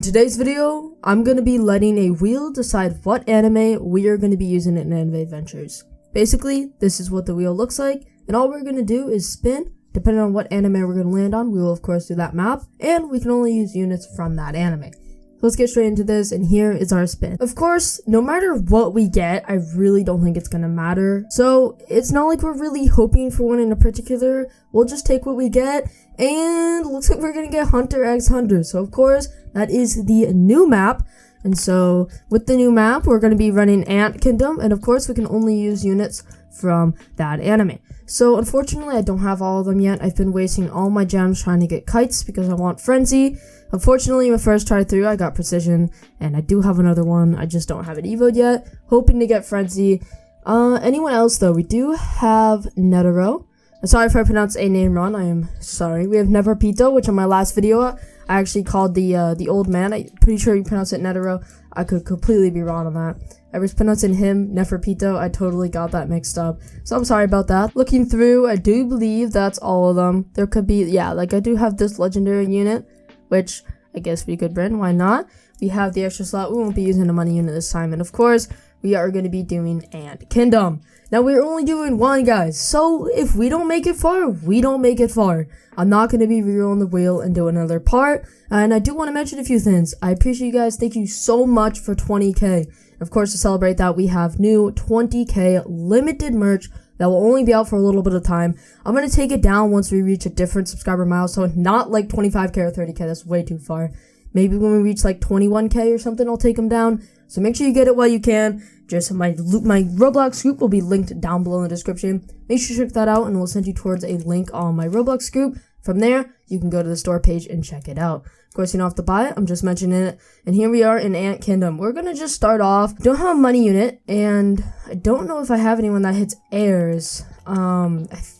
today's video, I'm going to be letting a wheel decide what anime we are going to be using in Anime Adventures. Basically, this is what the wheel looks like, and all we're going to do is spin. Depending on what anime we're going to land on, we will of course do that map, and we can only use units from that anime. So let's get straight into this, and here is our spin. Of course, no matter what we get, I really don't think it's gonna matter. So it's not like we're really hoping for one in a particular. We'll just take what we get, and looks like we're gonna get Hunter x Hunter. So of course, that is the new map. And so with the new map, we're gonna be running Ant Kingdom, and of course we can only use units from that anime. So unfortunately, I don't have all of them yet. I've been wasting all my gems trying to get kites because I want Frenzy. Unfortunately, my first try through, I got Precision, and I do have another one. I just don't have it evoed yet. Hoping to get Frenzy. Anyone else, though? We do have Netero. I'm sorry if I pronounce a name wrong. I am sorry. We have Neferpito, which on my last video, I actually called the old man. I'm pretty sure you pronounce it Netero. I could completely be wrong on that. I was pronouncing him Neferpito. I totally got that mixed up. So I'm sorry about that. Looking through, I do believe that's all of them. There could be, yeah, like I do have this legendary unit, which I guess we could bring. Why not? We have the extra slot. We won't be using a money unit this time. And of course, we are going to be doing Ant Kingdom. Now, we're only doing one, guys. So if we don't make it far, we don't make it far. I'm not going to be rerolling the wheel and do another part. And I do want to mention a few things. I appreciate you guys. Thank you so much for 20K. Of course, to celebrate that, we have new 20K limited merch that will only be out for a little bit of time. I'm going to take it down once we reach a different subscriber milestone, not like 25K or 30K. That's way too far. Maybe when we reach like 21K or something, I'll take them down. So make sure you get it while you can. Just my Roblox group will be linked down below in the description. Make sure to check that out, and we'll send you towards a link on my Roblox group. From there, you can go to the store page and check it out. Of course, you don't have to buy it. I'm just mentioning it. And here we are in Ant Kingdom. We're going to just start off. Don't have a money unit, and I don't know if I have anyone that hits airs.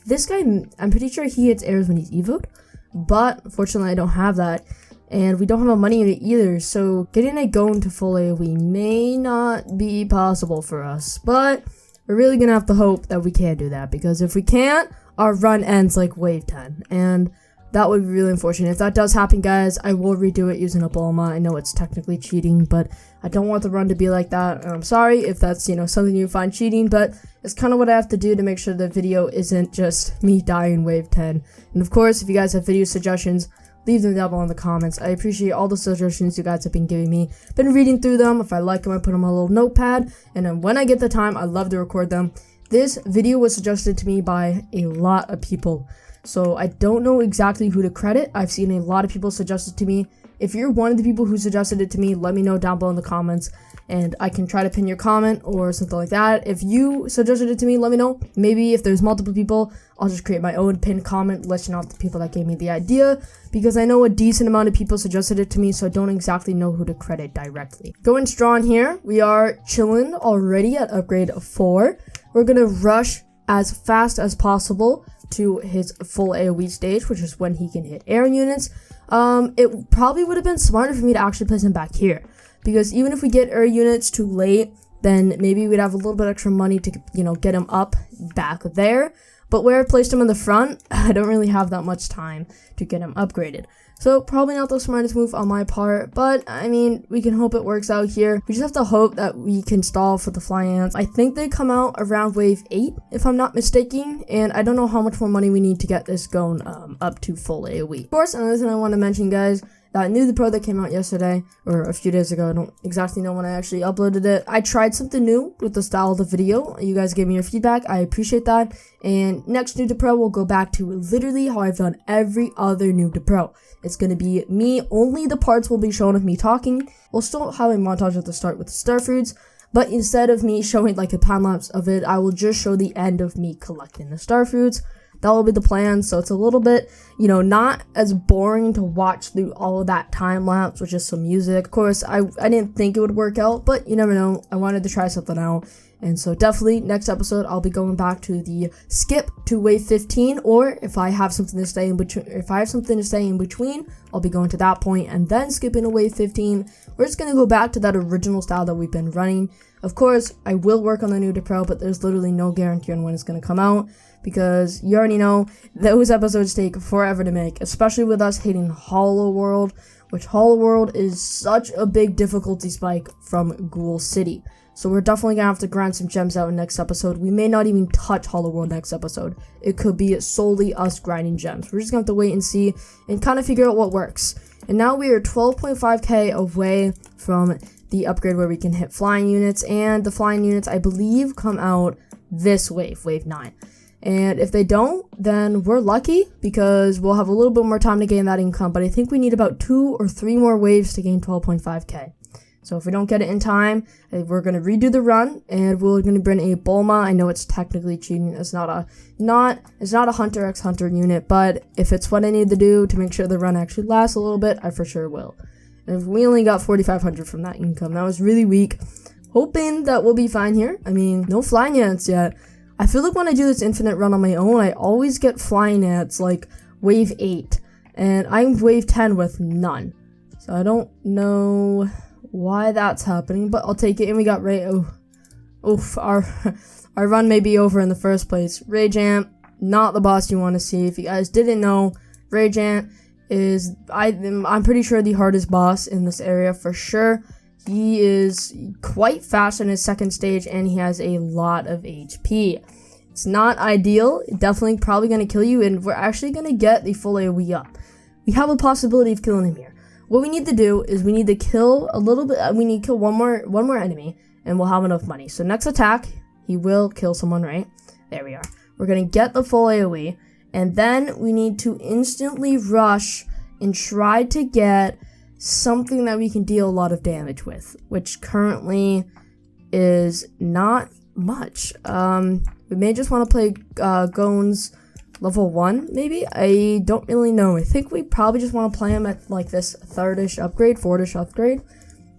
This guy, I'm pretty sure he hits airs when he's evoed, but unfortunately, I don't have that. And we don't have a money unit either, so getting a Gon to full AoE may not be possible for us. But we're really going to have to hope that we can do that, because if we can't, our run ends like wave 10. And that would be really unfortunate. If that does happen, guys, I will redo it using a Bulma. I know it's technically cheating, but I don't want the run to be like that. And I'm sorry if that's, something you find cheating, but it's kind of what I have to do to make sure the video isn't just me dying wave 10. And of course, if you guys have video suggestions, leave them down below in the comments. I appreciate all the suggestions you guys have been giving me. Been reading through them. If I like them, I put them on a little notepad. And then when I get the time, I love to record them. This video was suggested to me by a lot of people. So I don't know exactly who to credit. I've seen a lot of people suggest it to me. If you're one of the people who suggested it to me, let me know down below in the comments, and I can try to pin your comment or something like that. If you suggested it to me, let me know. Maybe if there's multiple people, I'll just create my own pinned comment listing off the people that gave me the idea, because I know a decent amount of people suggested it to me, so I don't exactly know who to credit directly. Going strong here, we are chilling already at upgrade 4. We're gonna rush as fast as possible to his full AoE stage, which is when he can hit air units. It probably would have been smarter for me to actually place him back here, because even if we get air units too late, then maybe we'd have a little bit extra money to, get him up back there. But where I placed him in the front, I don't really have that much time to get him upgraded. So probably not the smartest move on my part, but I mean, we can hope it works out here. We just have to hope that we can stall for the fly ants. I think they come out around wave 8, if I'm not mistaken, and I don't know how much more money we need to get this going up to full AoE. Of course, another thing I want to mention, guys, that New the Pro that came out yesterday, or a few days ago. I don't exactly know when I actually uploaded it. I tried something new with the style of the video. You guys gave me your feedback. I appreciate that. And next New to Pro, we'll go back to literally how I've done every other New to Pro. It's going to be me, only the parts will be shown of me talking. We'll still have a montage at the start with the star fruits, but instead of me showing like a time lapse of it, I will just show the end of me collecting the star fruits. That will be the plan, so it's a little bit, not as boring to watch through all of that time lapse with just some music. Of course, I didn't think it would work out, but you never know. I wanted to try something out. And so definitely next episode, I'll be going back to the skip to wave 15, or if I have something to stay in between, I'll be going to that point and then skipping to wave 15. We're just going to go back to that original style that we've been running. Of course, I will work on the New to Pro, but there's literally no guarantee on when it's going to come out, because you already know those episodes take forever to make, especially with us hating Hollow World. which Hollow World is such a big difficulty spike from Ghoul City. So we're definitely gonna have to grind some gems out in next episode. We may not even touch Hollow World next episode. It could be solely us grinding gems. We're just gonna have to wait and see and kind of figure out what works. And now we are 12.5k away from the upgrade where we can hit flying units, and the flying units I believe come out this wave 9. And if they don't, then we're lucky because we'll have a little bit more time to gain that income, but I think we need about 2 or 3 more waves to gain 12.5k. So if we don't get it in time, we're going to redo the run, and we're going to bring a Bulma. I know it's technically cheating. It's not a Hunter x Hunter unit, but if it's what I need to do to make sure the run actually lasts a little bit, I for sure will. And if we only got 4,500 from that income, that was really weak. Hoping that we'll be fine here. I mean, no flying ants yet. I feel like when I do this infinite run on my own, I always get flying ants like wave 8, and I'm wave 10 with none. So I don't know why that's happening, but I'll take it. And we got our run may be over in the first place. Rage Ant, not the boss you want to see. If you guys didn't know, Rage Ant is I'm pretty sure the hardest boss in this area for sure. He is quite fast in his second stage, and he has a lot of HP. It's not ideal. Definitely probably going to kill you, and we're actually going to get the full AoE up. We have a possibility of killing him here. What we need to do is we need to kill a little bit. We need to kill one more enemy, and we'll have enough money. So next attack, he will kill someone, right? There we are. We're going to get the full AoE, and then we need to instantly rush and try to get something that we can deal a lot of damage with, which currently is not much. We may just want to play Gon's level 1, maybe? I don't really know. I think we probably just want to play him at like this 4ish upgrade.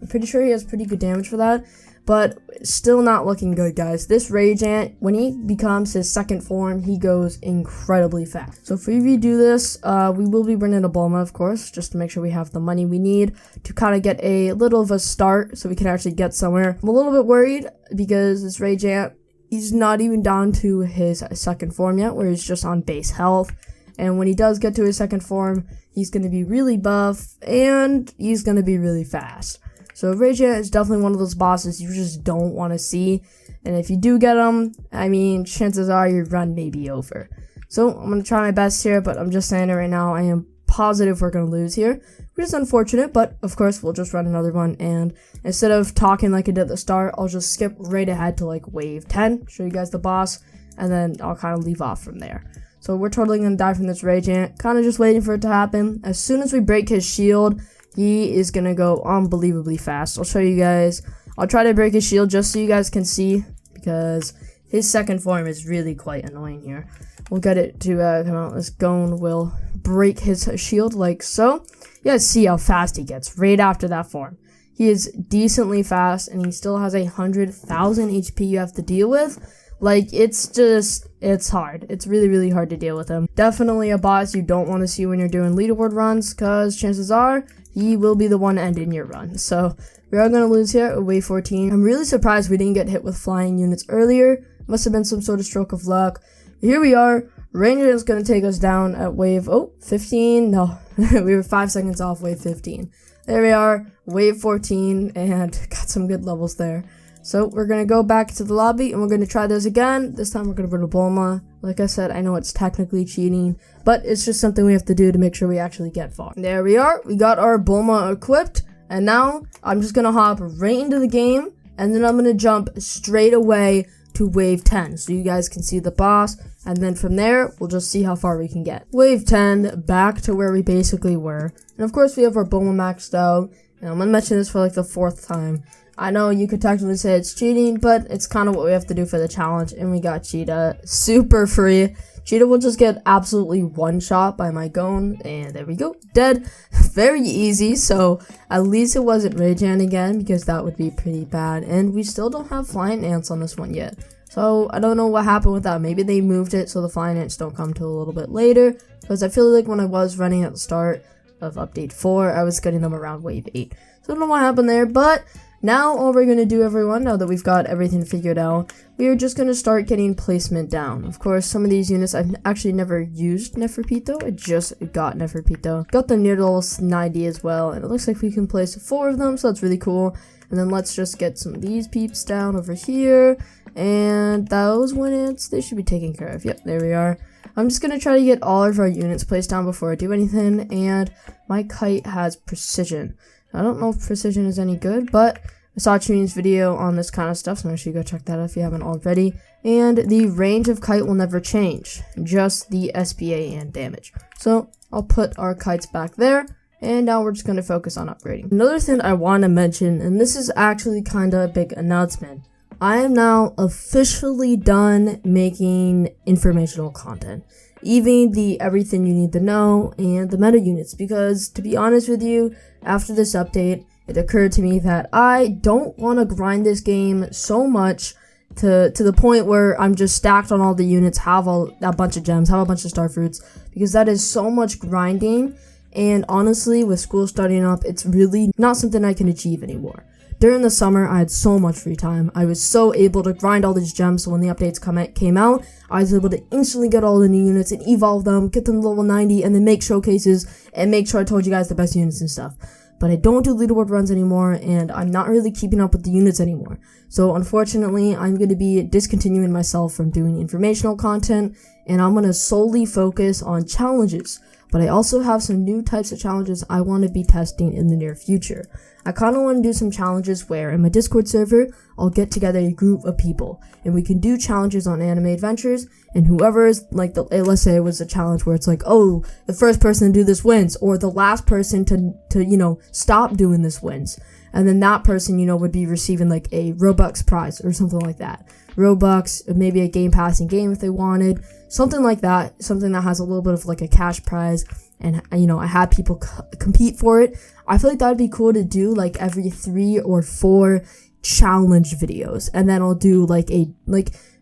I'm pretty sure he has pretty good damage for that, but still not looking good, guys. This Rage Ant, when he becomes his second form, he goes incredibly fast. So if we redo this, we will be bringing a Bulma, of course, just to make sure we have the money we need to kind of get a little of a start so we can actually get somewhere. I'm a little bit worried because this Rage Ant, he's not even down to his second form yet, where he's just on base health. And when he does get to his second form, he's going to be really buff, and he's going to be really fast. So Rage Ant is definitely one of those bosses you just don't want to see. And if you do get him, I mean, chances are your run may be over. So I'm going to try my best here, but I'm just saying it right now. I am positive we're going to lose here, which is unfortunate, but of course we'll just run another one. And instead of talking like I did at the start, I'll just skip right ahead to like wave 10, show you guys the boss, and then I'll kind of leave off from there. So we're totally going to die from this Rage Ant, kind of just waiting for it to happen. As soon as we break his shield, he is going to go unbelievably fast. I'll show you guys. I'll try to break his shield just so you guys can see, because his second form is really quite annoying here. We'll get it to come out. This Gon will break his shield like so. You guys see how fast he gets right after that form. He is decently fast, and he still has 100,000 HP you have to deal with. Like, it's hard. It's really, really hard to deal with him. Definitely a boss you don't want to see when you're doing leaderboard runs, because chances are he will be the one ending your run. So we are going to lose here at wave 14. I'm really surprised we didn't get hit with flying units earlier. Must have been some sort of stroke of luck. Here we are. Ranger is going to take us down at wave 15. No, we were 5 seconds off wave 15. There we are, wave 14, and got some good levels there. So we're going to go back to the lobby, and we're going to try this again. This time we're going to bring a Bulma. Like I said, I know it's technically cheating, but it's just something we have to do to make sure we actually get far. There we are. We got our Bulma equipped, and now I'm just going to hop right into the game, and then I'm going to jump straight away to wave 10 so you guys can see the boss, and then from there we'll just see how far we can get. Wave 10, back to where we basically were, and of course we have our Bulma maxed out, and I'm gonna mention this for like the 4th time. I know you could technically say it's cheating, but it's kind of what we have to do for the challenge, and we got Cheetah super free. Cheetah will just get absolutely one shot by my Gon, and there we go, dead. Very easy, so at least it wasn't Rage Ant again, because that would be pretty bad, and we still don't have flying ants on this one yet. So I don't know what happened with that. Maybe they moved it so the flying ants don't come till a little bit later, because I feel like when I was running at the start, of update 4. I was getting them around wave 8. So I don't know what happened there, but now all we're going to do, everyone, now that we've got everything figured out, we are just going to start getting placement down. Of course, some of these units, I've actually never used Neferpito. I just got Neferpito. Got the Needles 90 as well, and it looks like we can place 4 of them, so that's really cool. And then let's just get some of these peeps down over here. And those units, they should be taken care of. Yep, there we are. I'm just going to try to get all of our units placed down before I do anything. And my kite has precision. I don't know if precision is any good, but I saw Chuni's video on this kind of stuff, so make sure you go check that out if you haven't already. And the range of kite will never change, just the SPA and damage. So I'll put our kites back there. And now we're just going to focus on upgrading. Another thing I want to mention, and this is actually kind of a big announcement. I am now officially done making informational content. Even the everything you need to know and the meta units. Because to be honest with you, after this update, it occurred to me that I don't want to grind this game so much to the point where I'm just stacked on all the units, have a bunch of gems, have a bunch of star fruits. Because that is so much grinding. And honestly, with school starting up, it's really not something I can achieve anymore. During the summer, I had so much free time. I was so able to grind all these gems, so when the updates came out, I was able to instantly get all the new units and evolve them, get them to level 90, and then make showcases, and make sure I told you guys the best units and stuff. But I don't do leaderboard runs anymore, and I'm not really keeping up with the units anymore. So unfortunately, I'm going to be discontinuing myself from doing informational content, and I'm going to solely focus on challenges. But I also have some new types of challenges I want to be testing in the near future. I kind of want to do some challenges where in my Discord server, I'll get together a group of people and we can do challenges on Anime Adventures, and whoever is like let's say it was a challenge where it's like, oh, the first person to do this wins, or the last person to stop doing this wins. And then that person, would be receiving like a Robux prize or something like that. Robux, maybe a Game Pass in game if they wanted, something like that, something that has a little bit of like a cash prize, and I had people compete for it. I feel like that would be cool to do like every 3 or 4 challenge videos, and then I'll do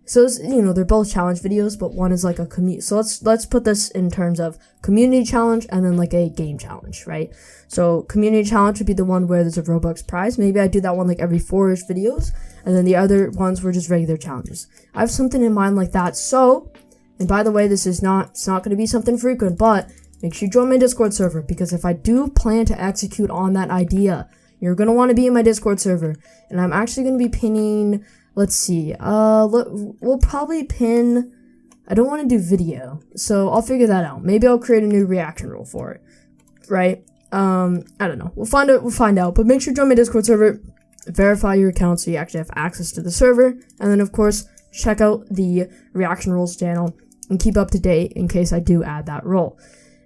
so they're both challenge videos, but one is like a community. So let's put this in terms of community challenge and then like a game challenge, right? So community challenge would be the one where there's a Robux prize. Maybe I do that one like every 4-ish videos, and then the other ones were just regular challenges. I have something in mind like that. So, and by the way, it's not going to be something frequent, but make sure you join my Discord server, because if I do plan to execute on that idea, you're going to want to be in my Discord server. And I'm actually going to be pinning, let's see, we'll probably pin, I don't want to do video, so I'll figure that out. Maybe I'll create a new reaction rule for it, right? I don't know. We'll find out, but make sure to join my Discord server, verify your account so you actually have access to the server, and then of course, check out the reaction rules channel and keep up to date in case I do add that role.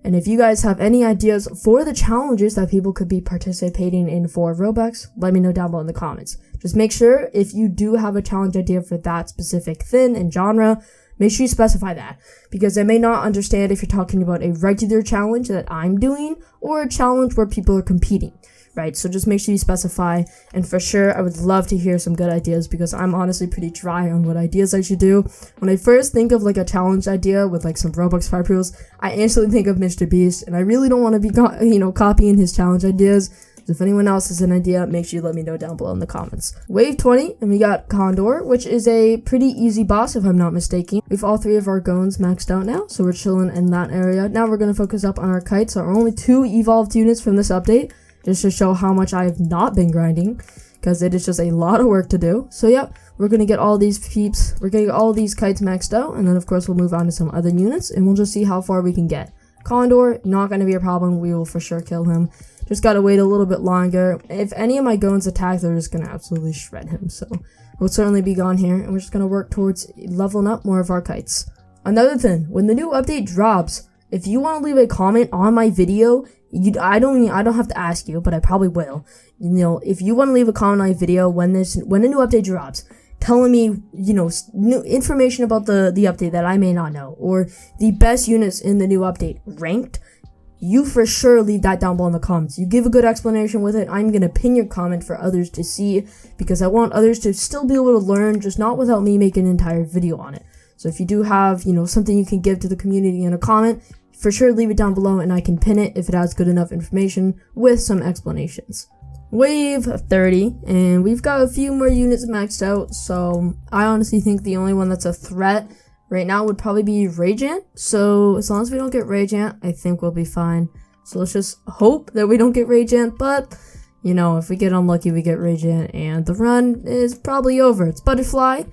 And if you guys have any ideas for the challenges that people could be participating in for Robux, let me know down below in the comments. Just make sure if you do have a challenge idea for that specific thing and genre, make sure you specify that, because I may not understand if you're talking about a regular challenge that I'm doing or a challenge where people are competing, right? So just make sure you specify, and for sure, I would love to hear some good ideas, because I'm honestly pretty dry on what ideas I should do. When I first think of like a challenge idea with like some Robux Fire Pools, I instantly think of Mr. Beast, and I really don't want to be copying his challenge ideas. So if anyone else has an idea, make sure you let me know down below in the comments. Wave 20, and we got Condor, which is a pretty easy boss if I'm not mistaken. We have all 3 of our Goans maxed out now, so we're chilling in that area. Now we're going to focus up on our kites. There are only 2 evolved units from this update, just to show how much I have not been grinding, because it is just a lot of work to do. So yeah, we're going to get all these peeps, we're getting all these kites maxed out, and then of course we'll move on to some other units, and we'll just see how far we can get. Condor, not going to be a problem, we will for sure kill him. Just gotta wait a little bit longer. If any of my Goans attack, they're just gonna absolutely shred him, so we'll certainly be gone here, and we're just gonna work towards leveling up more of our kites. Another thing, when the new update drops, if you want to leave a comment on my video, I don't have to ask you, but I probably will. If you want to leave a comment on my video when a new update drops, telling me, new information about the update that I may not know, or the best units in the new update ranked, you for sure leave that down below in the comments. You give a good explanation with it. I'm going to pin your comment for others to see, because I want others to still be able to learn, just not without me making an entire video on it. So if you do have, something you can give to the community in a comment, for sure leave it down below and I can pin it if it has good enough information with some explanations. Wave 30, and we've got a few more units maxed out, so I honestly think the only one that's a threat right now would probably be Radiant. So as long as we don't get Radiant, I think we'll be fine. So let's just hope that we don't get Radiant, but you know, if we get unlucky, we get Radiant, and the run is probably over. It's Butterfly.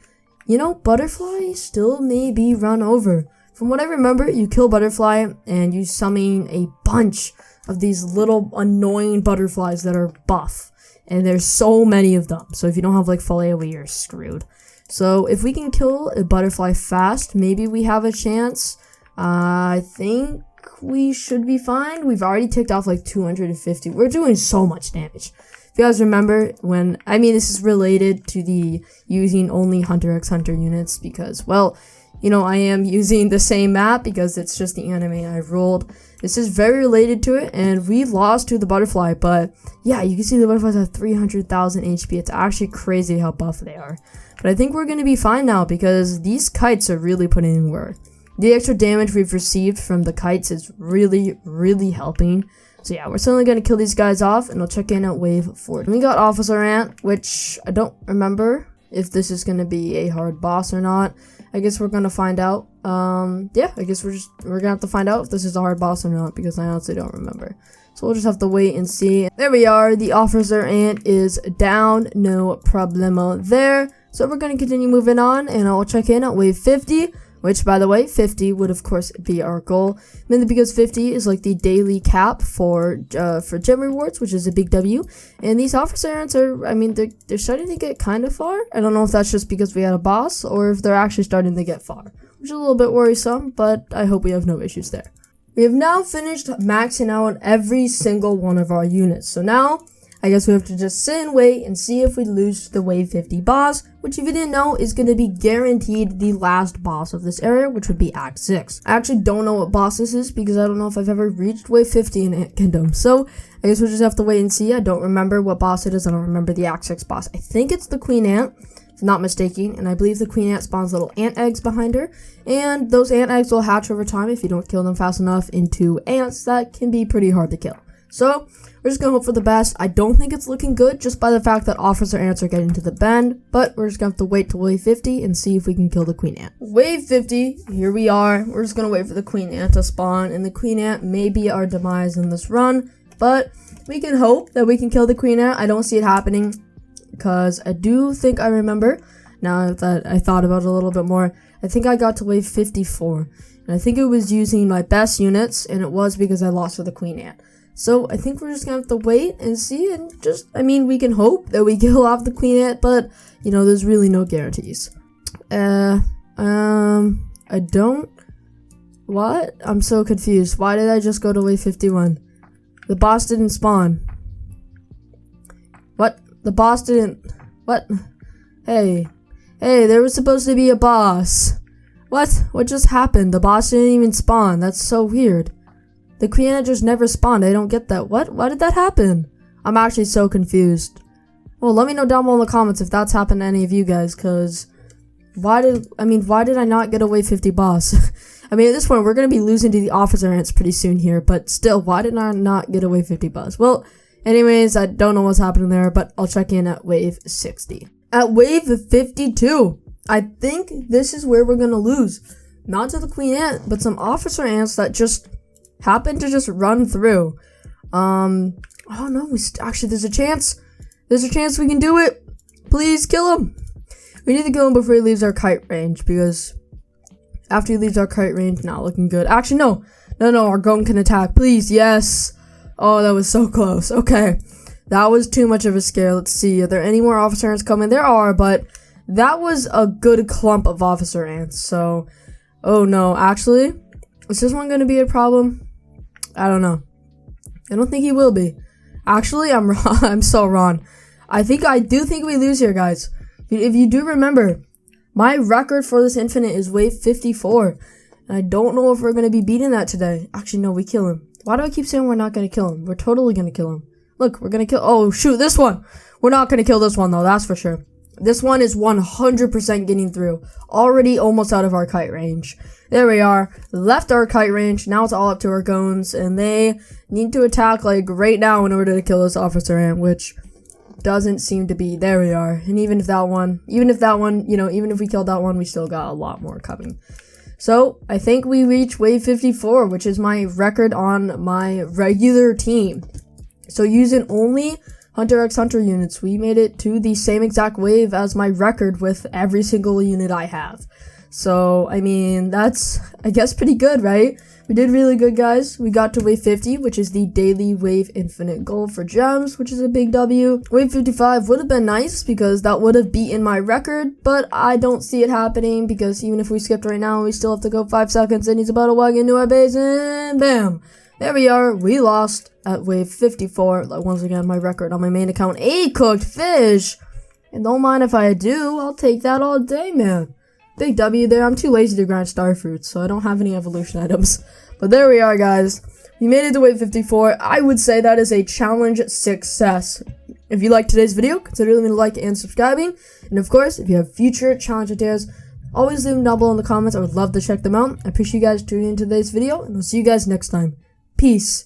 You know, Butterfly still may be run over. From what I remember, you kill Butterfly, and you summon a bunch of these little annoying butterflies that are buff. And there's so many of them. So if you don't have like full AoE, you're screwed. So if we can kill a butterfly fast, maybe we have a chance. I think we should be fine. We've already ticked off like 250. We're doing so much damage. If you guys remember when, I mean, this is related to the using only Hunter x Hunter units because, well, you know, I am using the same map because it's just the anime I rolled. This is very related to it, and we lost to the butterfly, but yeah, you can see the butterflies have 300,000 HP. It's actually crazy how buff they are. But I think we're going to be fine now because these kites are really putting in work. The extra damage we've received from the kites is really, really helping. So yeah, we're certainly going to kill these guys off, and we'll check in at wave 40. We got Officer Ant, which I don't remember if this is going to be a hard boss or not. I guess we're going to find out. Yeah, I guess we're going to have to find out if this is a hard boss or not, because I honestly don't remember. So we'll just have to wait and see. There we are. The Officer Ant is down. No problemo there. So we're going to continue moving on, and I'll check in at wave 50. Which, by the way, 50 would of course be our goal, mainly because 50 is like the daily cap for gem rewards, which is a big W. And these officer ants are, I mean, they're starting to get kind of far. I don't know if that's just because we had a boss, or if they're actually starting to get far, which is a little bit worrisome, but I hope we have no issues there. We have now finished maxing out every single one of our units, so now I guess we have to just sit and wait and see if we lose to the wave 50 boss, which if you didn't know is going to be guaranteed the last boss of this area, which would be Act 6. I actually don't know what boss this is because I don't know if I've ever reached wave 50 in Ant Kingdom, so I guess we'll just have to wait and see. I don't remember what boss it is. I don't remember the Act 6 boss. I think it's the Queen Ant, if not mistaken, and I believe the Queen Ant spawns little ant eggs behind her, and those ant eggs will hatch over time if you don't kill them fast enough into ants that can be pretty hard to kill. So we're just going to hope for the best. I don't think it's looking good just by the fact that officer ants are getting to the bend, but we're just going to have to wait till wave 50 and see if we can kill the queen ant. Wave 50, here we are. We're just going to wait for the queen ant to spawn, and the queen ant may be our demise in this run, but we can hope that we can kill the queen ant. I don't see it happening because I do think I remember, now that I thought about it a little bit more, I think I got to wave 54, and I think it was using my best units, and it was because I lost to the queen ant. So I think we're just gonna have to wait and see, and just, I mean, we can hope that we kill off the queen ant, but, you know, there's really no guarantees. I don't, what? I'm so confused. Why did I just go to wave 51? The boss didn't spawn. What? The boss didn't, what? Hey, there was supposed to be a boss. What? What just happened? The boss didn't even spawn. That's so weird. The queen ant just never spawned. I don't get that. What? Why did that happen? I'm actually so confused. Well, let me know down below in the comments if that's happened to any of you guys, because why did I not get a wave 50 boss? I mean, at this point, we're going to be losing to the officer ants pretty soon here, but still, why did I not get a wave 50 boss? Well, anyways, I don't know what's happening there, but I'll check in at wave 60. At wave 52, I think this is where we're going to lose. Not to the queen ant, but some officer ants that just happen to just run through. Oh no, actually there's a chance we can do it. Please kill him. We need to kill him before he leaves our kite range, because after he leaves our kite range, not looking good. Actually, no, our gun can attack. Please, yes. Oh, that was so close. Okay, that was too much of a scare. Let's see, are there any more officer ants coming? There are, but that was a good clump of officer ants. So, oh no, actually, is this one going to be a problem? I don't know. I don't think he will be. Actually, I'm wrong. I'm so wrong. I do think we lose here, guys. If you do remember, my record for this infinite is wave 54. And I don't know if we're going to be beating that today. Actually, no, we kill him. Why do I keep saying we're not going to kill him? We're totally going to kill him. Look, we're going to kill... Oh, shoot, this one. We're not going to kill this one, though. That's for sure. This one is 100% getting through. Already almost out of our kite range. There we are. Left our kite range. Now it's all up to our goons. And they need to attack like right now in order to kill this officer ant, which doesn't seem to be. There we are. And even if that one, even if we killed that one, we still got a lot more coming. So I think we reached wave 54, which is my record on my regular team. So using only Hunter x Hunter units, we made it to the same exact wave as my record with every single unit I have. So, I mean, that's, I guess, pretty good, right? We did really good, guys. We got to wave 50, which is the daily wave infinite goal for gems, which is a big W. Wave 55 would have been nice because that would have beaten my record, but I don't see it happening because even if we skipped right now, we still have to go 5 seconds and he's about to walk into our base and bam! There we are. We lost at wave 54. Like, once again, my record on my main account, 8 cooked fish. And don't mind if I do, I'll take that all day, man. Big W there. I'm too lazy to grind star fruits, so I don't have any evolution items. But there we are, guys. We made it to wave 54. I would say that is a challenge success. If you liked today's video, consider leaving a like and subscribing. And of course, if you have future challenge ideas, always leave them down below in the comments. I would love to check them out. I appreciate you guys tuning into today's video, and I'll see you guys next time. Peace.